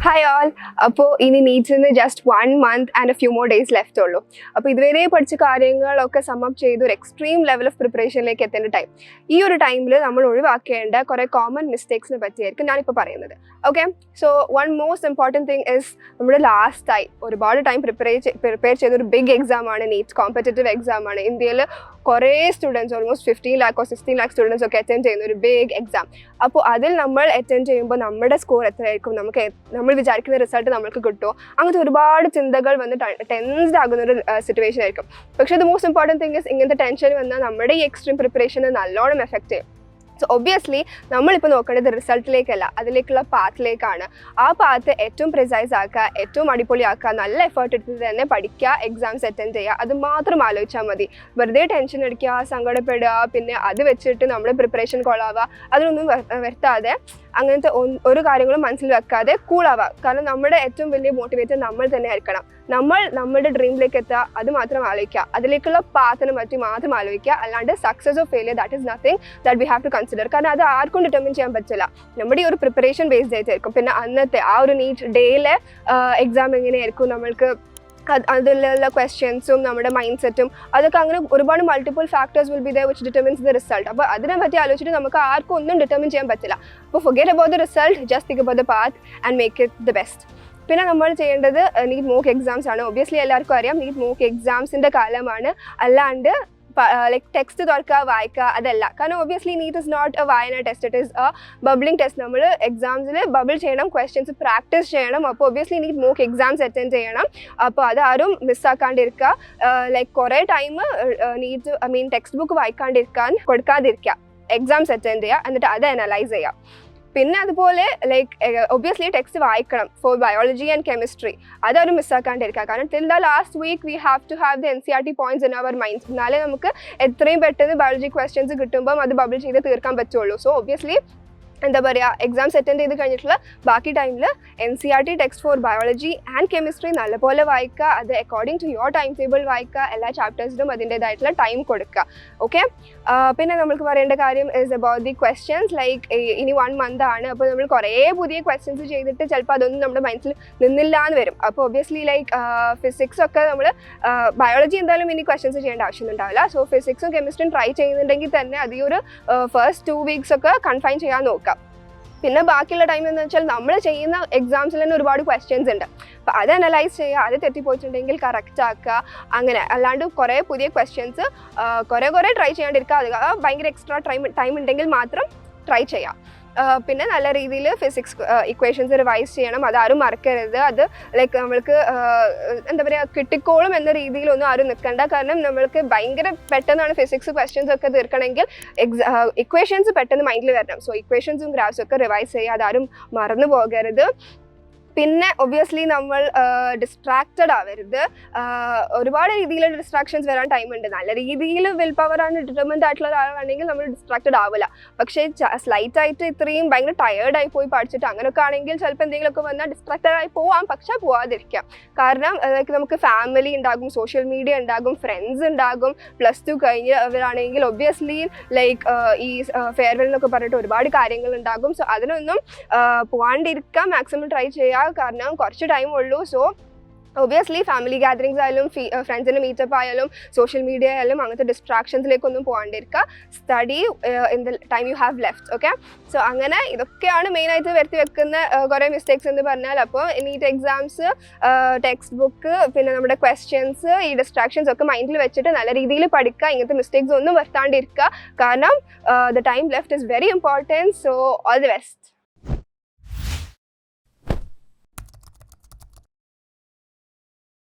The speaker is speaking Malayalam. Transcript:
Hi all. അപ്പോൾ ഇനി നീറ്റ്സിന് just 1 month and a few more days left ഉള്ളൂ. അപ്പോൾ ഇതുവരെ പഠിച്ച കാര്യങ്ങളൊക്കെ സമ്മപ്പ് ചെയ്ത് ഒരു എക്സ്ട്രീം ലെവൽ ഓഫ് പ്രിപ്പറേഷനിലേക്ക് എത്തേണ്ട ടൈം. ഈ ഒരു ടൈമിൽ നമ്മൾ ഒഴിവാക്കേണ്ട കുറേ കോമൺ മിസ്റ്റേക്സിനെ പറ്റിയായിരിക്കും ഞാനിപ്പോൾ പറയുന്നത്. Okay, so one most important thing is നമ്മുടെ ലാസ്റ്റായി ഒരുപാട് ടൈം പ്രിപ്പയർ ചെയ്തൊരു ബിഗ് എക്സാമാണ് നീറ്റ്. കോമ്പറ്റേറ്റീവ് എക്സാമാണ്. ഇന്ത്യയിൽ കുറേ students almost 15 lakh or 16 lakh students ഒക്കെ അറ്റൻഡ് ചെയ്യുന്ന ഒരു ബിഗ് എക്സാം. അപ്പോൾ അതിൽ നമ്മൾ അറ്റൻഡ് ചെയ്യുമ്പോൾ നമ്മുടെ സ്കോർ എത്രയായിരിക്കും, നമ്മൾ വിചാരിക്കുന്ന റിസൾട്ട് നമ്മൾക്ക് കിട്ടുമോ, അങ്ങനത്തെ ഒരുപാട് ചിന്തകൾ വന്ന് ടെൻസ്ഡ് ആകുന്ന ഒരു സിറ്റുവേഷൻ ആയിരിക്കും. പക്ഷേ the most important thing is ഇങ്ങനത്തെ ടെൻഷൻ വന്നാൽ നമ്മുടെ ഈ എക്സ്ട്രീം പ്രിപ്പറേഷനെ നല്ലോണം എഫക്റ്റ് ചെയ്യും. സോ ഒബ്വിയസ്ലി നമ്മളിപ്പോൾ നോക്കേണ്ടത് റിസൾട്ടിലേക്കല്ല, അതിലേക്കുള്ള പാത്തിലേക്കാണ്. ആ പാത്ത് ഏറ്റവും പ്രിസൈസ് ആക്കുക, ഏറ്റവും അടിപൊളിയാക്കുക, നല്ല എഫേർട്ട് എടുത്തിട്ട് തന്നെ പഠിക്കുക, എക്സാംസ് അറ്റൻഡ് ചെയ്യുക, അത് മാത്രം ആലോചിച്ചാൽ മതി. വെറുതെ ടെൻഷൻ അടിക്കുക, സങ്കടപ്പെടുക, പിന്നെ അത് വെച്ചിട്ട് നമ്മുടെ പ്രിപ്പറേഷൻ കൊള്ളാവുക, അതിനൊന്നും വരുത്താതെ അങ്ങനത്തെ ഒരു കാര്യങ്ങളും മനസ്സിൽ വെക്കാതെ കൂളാവുക. കാരണം നമ്മുടെ ഏറ്റവും വലിയ മോട്ടിവേറ്റർ നമ്മൾ തന്നെ ആയിരിക്കണം. നമ്മുടെ ഡ്രീമിലേക്ക് എത്തുക, അത് മാത്രം ആലോചിക്കുക, അതിലേക്കുള്ള പാത്തിനെ പറ്റി മാത്രം ആലോചിക്കുക. അല്ലാണ്ട് success of failure that is nothing that we have to consider. കാരണം അത് ആർക്കും ഡിറ്റർമിൻ ചെയ്യാൻ പറ്റില്ല. നമ്മുടെ ഈ ഒരു പ്രിപ്പറേഷൻ ബേസ്ഡ് ആയിട്ടായിരിക്കും. പിന്നെ അന്നത്തെ ആ ഒരു നീറ്റ് ഡേയിലെ എക്സാം എങ്ങനെയായിരിക്കും, നമ്മൾക്ക് അതിലുള്ള ക്വസ്റ്റ്യൻസും നമ്മുടെ മൈൻഡ് സെറ്റും അതൊക്കെ അങ്ങനെ ഒരുപാട് multiple factors will be there which determines the result. അപ്പോൾ അതിനെ പറ്റി ആലോചിച്ചിട്ട് നമുക്ക് ആർക്കും ഒന്നും ഡിറ്റർമിൻ ചെയ്യാൻ പറ്റില്ല. അപ്പോൾ forget about the result, just think about the path and make it the best. പിന്നെ നമ്മൾ ചെയ്യേണ്ടത് നീറ്റ് മോക്ക് എക്സാംസ് ആണ്. ഒബ്വിയസ്ലി എല്ലാവർക്കും അറിയാം നീറ്റ് മോക്ക് എക്സാംസിൻ്റെ കാലമാണ്. അല്ലാണ്ട് ലൈക്ക് ടെക്സ്റ്റ് തുറക്കുക, വായിക്കുക, അതല്ല. കാരണം obviously NEET is not a വായന test, it is a bubbling test. നമ്മൾ എക്സാംസിൽ ബബിൾ ചെയ്യണം, ക്വസ്റ്റ്യൻസ് പ്രാക്ടീസ് ചെയ്യണം. അപ്പോൾ obviously NEET mock exams attend ചെയ്യണം. അപ്പോൾ അതാരും മിസ്സാക്കാണ്ടിരിക്കുക. ലൈക്ക് കുറേ ടൈം ടെക്സ്റ്റ് ബുക്ക് കൊടുക്കാതിരിക്കുക, എക്സാംസ് അറ്റൻഡ് ചെയ്യുക, എന്നിട്ട് അത് അനലൈസ് ചെയ്യുക. പിന്നെ അതുപോലെ ലൈക്ക് ഒബ്വിയസ്ലി ടെക്സ്റ്റ് വായിക്കണം ഫോർ ബയോളജി ആൻഡ് കെമിസ്ട്രി, അതൊരു മിസ്സാക്കാണ്ടിരിക്കുക. കാരണം till the last week we have to have the NCERT points in our minds. എന്നാലേ നമുക്ക് എത്രയും പെട്ടെന്ന് ബയോളജി ക്വസ്റ്റ്യൻസ് കിട്ടുമ്പം അത് ബബിൾ ചെയ്ത് തീർക്കാൻ പറ്റുള്ളൂ. സോ ഒബ്വിയസ്ലി എന്താ പറയുക, എക്സാംസ് അറ്റൻഡ് ചെയ്ത് കഴിഞ്ഞിട്ടുള്ള ബാക്കി ടൈമിൽ NCERT text for biology and chemistry നല്ലപോലെ വായിക്കുക. അത് according to your time table വായിക്കുക. എല്ലാ ചാപ്റ്റേഴ്സിനും അതിൻ്റേതായിട്ടുള്ള ടൈം കൊടുക്കുക. ഓക്കെ, പിന്നെ നമുക്ക് പറയേണ്ട കാര്യം is about the questions. Like ഇനി 1 month ആണ്. അപ്പോൾ നമ്മൾ കുറേ പുതിയ ക്വസ്റ്റ്യൻസ് ചെയ്തിട്ട് ചിലപ്പോൾ അതൊന്നും നമ്മുടെ മൈൻഡിൽ നിന്നില്ല എന്ന് വരും. അപ്പോൾ ഒബ്വിയസ്ലി ലൈക്ക് ഫിസിക്സ് ഒക്കെ നമ്മൾ ബയോളജി എന്തായാലും ഇനി ക്വസ്റ്റ്യൻസ് ചെയ്യേണ്ട ആവശ്യമൊന്നും ഉണ്ടാവില്ല. സോ ഫിസിക്സും കെമിസ്ട്രിയും ട്രൈ ചെയ്യുന്നുണ്ടെങ്കിൽ തന്നെ അത് ഈ ഒരു ഫസ്റ്റ് 2 weeks ഒക്കെ കൺഫൈൻ ചെയ്യാൻ നോക്കുക. പിന്നെ ബാക്കിയുള്ള ടൈം എന്ന് വെച്ചാൽ നമ്മൾ ചെയ്യുന്ന എക്സാംസിൽ തന്നെ ഒരുപാട് ക്വസ്റ്റ്യൻസ് ഉണ്ട്. അപ്പോൾ അത് അനലൈസ് ചെയ്യുക, അത് തെറ്റിപ്പോയിട്ടുണ്ടെങ്കിൽ കറക്റ്റ് ആക്കുക. അങ്ങനെ അല്ലാണ്ട് കുറേ പുതിയ ക്വസ്റ്റ്യൻസ് കുറേ ട്രൈ ചെയ്യാണ്ടിരിക്കുക. അത് ഭയങ്കര എക്സ്ട്രാ ടൈം ഉണ്ടെങ്കിൽ മാത്രം ട്രൈ ചെയ്യാം. പിന്നെ നല്ല രീതിയിൽ ഫിസിക്സ് ഇക്വേഷൻസ് റിവൈസ് ചെയ്യണം, അതാരും മറക്കരുത്. അത് ലൈക്ക് നമ്മൾക്ക് എന്താ പറയുക, കിട്ടിക്കോളും എന്ന രീതിയിലൊന്നും ആരും നിൽക്കണ്ട. കാരണം നമ്മൾക്ക് ഭയങ്കര പെട്ടെന്നാണ് ഫിസിക്സ് ക്വസ്റ്റ്യൻസ് ഒക്കെ തീർക്കണമെങ്കിൽ ഇക്വേഷൻസ് പെട്ടെന്ന് മൈൻഡിൽ വരണം. സോ ഇക്വേഷൻസും ഗ്രാഫ്സും ഒക്കെ റിവൈസ് ചെയ്യുക, അതാരും മറന്നു പോകരുത്. പിന്നെ ഒബ്വിയസ്ലി നമ്മൾ ഡിസ്ട്രാക്റ്റഡ് ആവരുത്. ഒരുപാട് രീതിയിലുള്ള ഡിസ്ട്രാക്ഷൻസ് വരാൻ ടൈമുണ്ട്. നല്ല രീതിയിൽ വിൽ പവറാണ് ഡിറ്റർമിൻഡ് ആയിട്ടുള്ള ഒരാളാണെങ്കിൽ നമ്മൾ ഡിസ്ട്രാക്റ്റഡ് ആവില്ല. പക്ഷേ സ്ലൈറ്റ് ആയിട്ട് ഇത്രയും ഭയങ്കര ടയേർഡായി പോയി പഠിച്ചിട്ട് അങ്ങനെയൊക്കെ ആണെങ്കിൽ ചിലപ്പോൾ എന്തെങ്കിലുമൊക്കെ വന്നാൽ ഡിസ്ട്രാക്റ്റഡ് ആയി പോവാം. പക്ഷേ പോവാതിരിക്കാം. കാരണം നമുക്ക് ഫാമിലി ഉണ്ടാകും, സോഷ്യൽ മീഡിയ ഉണ്ടാകും, ഫ്രണ്ട്സ് ഉണ്ടാകും. +2 കഴിഞ്ഞവരാണെങ്കിൽ ഒബ്വിയസ്ലി ലൈക്ക് ഈ ഫെയർവെൽ എന്നൊക്കെ പറഞ്ഞിട്ട് ഒരുപാട് കാര്യങ്ങൾ ഉണ്ടാകും. സോ അതിനൊന്നും പോവാണ്ടിരിക്കാൻ മാക്സിമം ട്രൈ ചെയ്യുക. കാരണം കുറച്ച് ടൈം ഉള്ളൂ. സോ ഒബ്വിയസ്ലി ഫാമിലി ഗാദറിങ്സ് ആയാലും ഫ്രണ്ട്സിൻ്റെ മീറ്റപ്പ് ആയാലും സോഷ്യൽ മീഡിയ ആയാലും അങ്ങനത്തെ ഡിസ്ട്രാക്ഷൻസിലേക്കൊന്നും പോകാണ്ടിരിക്കുക. Study in the time you have left. Okay, so അങ്ങനെ ഇതൊക്കെയാണ് മെയിനായിട്ട് വരുത്തി വെക്കുന്ന കുറേ മിസ്റ്റേക്സ് എന്ന് പറഞ്ഞാൽ. അപ്പോൾ നീറ്റ് എക്സാംസ്, ടെക്സ്റ്റ് ബുക്ക്, പിന്നെ നമ്മുടെ ക്വസ്റ്റ്യൻസ്, ഈ ഡിസ്ട്രാക്ഷൻസ് ഒക്കെ മൈൻഡിൽ വെച്ചിട്ട് നല്ല രീതിയിൽ പഠിക്കുക. ഇങ്ങനത്തെ മിസ്റ്റേക്സ് ഒന്നും വരുത്താണ്ടിരിക്കുക. കാരണം the time left is very important. So all the best.